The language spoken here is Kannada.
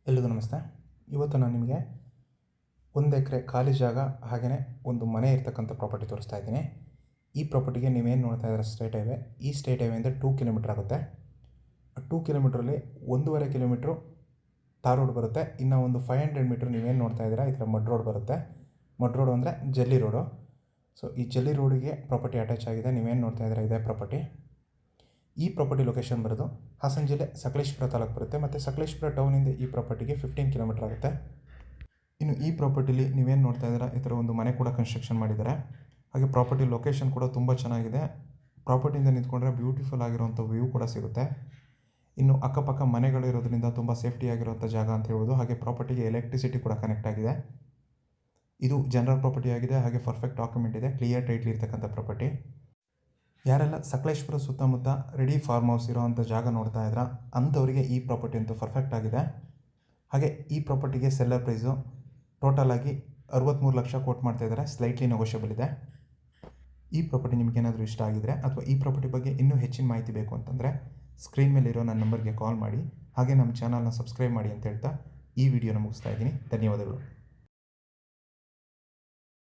ಎಲ್ರಿಗೂ ನಮಸ್ತೆ. ಇವತ್ತು ನಾನು ನಿಮಗೆ 1 ಎಕರೆ ಖಾಲಿ ಜಾಗ ಹಾಗೆಯೇ ಒಂದು ಮನೆ ಇರ್ತಕ್ಕಂಥ ಪ್ರಾಪರ್ಟಿ ತೋರಿಸ್ತಾ ಇದ್ದೀನಿ. ಈ ಪ್ರಾಪರ್ಟಿಗೆ ನೀವೇನು ನೋಡ್ತಾ ಇದ್ದೀರಾ ಸ್ಟ್ರೇಟ್ ಹೈವೇ. ಈ ಸ್ಟ್ರೇಟ್ ಹೈವೇಯಿಂದ 2 ಕಿಲೋಮೀಟರ್ ಆಗುತ್ತೆ. 2 ಕಿಲೋಮೀಟ್ರಲ್ಲಿ 1.5 ಕಿಲೋಮೀಟ್ರು ತಾರ್ ರೋಡ್ ಬರುತ್ತೆ. ಇನ್ನು ಒಂದು 500 ಮೀಟ್ರ್ ನೀವೇನು ನೋಡ್ತಾ ಇದ್ದೀರಾ ಈ ಥರ ಮಡ್ ರೋಡ್ ಬರುತ್ತೆ. ಮಡ್ ರೋಡು ಅಂದರೆ ಜಲ್ಲಿ ರೋಡು. ಸೊ ಈ ಜಲ್ಲಿ ರೋಡಿಗೆ ಪ್ರಾಪರ್ಟಿ ಅಟ್ಯಾಚ್ ಆಗಿದೆ. ನೀವೇನು ನೋಡ್ತಾ ಇದ್ದೀರಾ ಇದೇ ಪ್ರಾಪರ್ಟಿ. ಈ ಪ್ರಾಪರ್ಟಿ ಲೊಕೇಶನ್ ಬರೋದು ಹಾಸನ ಜಿಲ್ಲೆ ಸಕಲೇಶಪುರ ತಾಲೂಕು ಬರುತ್ತೆ ಮತ್ತು ಸಕಲೇಶಪುರ ಟೌನಿಂದ ಈ ಪ್ರಾಪರ್ಟಿಗೆ 15 ಕಿಲೋಮೀಟರ್ ಆಗುತ್ತೆ. ಇನ್ನು ಈ ಪ್ರಾಪರ್ಟಿಲಿ ನೀವೇನು ನೋಡ್ತಾ ಇದ್ದೀರಾ ಈ ಥರ ಒಂದು ಮನೆ ಕೂಡ ಕನ್ಸ್ಟ್ರಕ್ಷನ್ ಮಾಡಿದ್ದಾರೆ. ಹಾಗೆ ಪ್ರಾಪರ್ಟಿ ಲೊಕೇಶನ್ ಕೂಡ ತುಂಬ ಚೆನ್ನಾಗಿದೆ. ಪ್ರಾಪರ್ಟಿಯಿಂದ ನಿಂತ್ಕೊಂಡ್ರೆ ಬ್ಯೂಟಿಫುಲ್ ಆಗಿರುವಂಥ ವ್ಯೂ ಕೂಡ ಸಿಗುತ್ತೆ. ಇನ್ನು ಅಕ್ಕಪಕ್ಕ ಮನೆಗಳಿರೋದ್ರಿಂದ ತುಂಬ ಸೇಫ್ಟಿ ಆಗಿರುವಂಥ ಜಾಗ ಅಂತ ಹೇಳ್ಬೋದು. ಹಾಗೆ ಪ್ರಾಪರ್ಟಿಗೆ ಎಲೆಕ್ಟ್ರಿಸಿಟಿ ಕೂಡ ಕನೆಕ್ಟ್ ಆಗಿದೆ. ಇದು ಜನರಲ್ ಪ್ರಾಪರ್ಟಿ ಆಗಿದೆ. ಹಾಗೆ ಪರ್ಫೆಕ್ಟ್ ಡಾಕ್ಯುಮೆಂಟ್ ಇದೆ. ಕ್ಲಿಯರ್ ಟೈಟ್ಲ್ ಇರ್ತಕ್ಕಂಥ ಪ್ರಾಪರ್ಟಿ. ಯಾರೆಲ್ಲ ಸಕಲೇಶಪುರ ಸುತ್ತಮುತ್ತ ರೆಡಿ ಫಾರ್ಮ್ ಹೌಸ್ ಇರೋವಂಥ ಜಾಗ ನೋಡ್ತಾ ಇದ್ದೀರಾ ಅಂಥವರಿಗೆ ಈ ಪ್ರಾಪರ್ಟಿ ಅಂತೂ ಪರ್ಫೆಕ್ಟ್ ಆಗಿದೆ. ಹಾಗೆ ಈ ಪ್ರಾಪರ್ಟಿಗೆ ಸೆಲ್ಲರ್ ಪ್ರೈಸು ಟೋಟಲ್ ಆಗಿ 63 ಲಕ್ಷ ಕೋಟ್ ಮಾಡ್ತಾ ಇದ್ದಾರೆ. ಸ್ಲೈಟ್ಲಿ ನೆಗೋಷಿಯಬಲ್ ಇದೆ. ಈ ಪ್ರಾಪರ್ಟಿ ನಿಮಗೇನಾದರೂ ಇಷ್ಟ ಆಗಿದರೆ ಅಥವಾ ಈ ಪ್ರಾಪರ್ಟಿ ಬಗ್ಗೆ ಇನ್ನೂ ಹೆಚ್ಚಿನ ಮಾಹಿತಿ ಬೇಕು ಅಂತಂದರೆ ಸ್ಕ್ರೀನ್ ಮೇಲಿರೋ ನನ್ನ ನಂಬರ್ಗೆ ಕಾಲ್ ಮಾಡಿ. ಹಾಗೆ ನಮ್ಮ ಚಾನಲ್ನ ಸಬ್ಸ್ಕ್ರೈಬ್ ಮಾಡಿ ಅಂತ ಹೇಳ್ತಾ ಈ ವಿಡಿಯೋನ ಮುಗಿಸ್ತಾ ಇದ್ದೀನಿ. ಧನ್ಯವಾದಗಳು.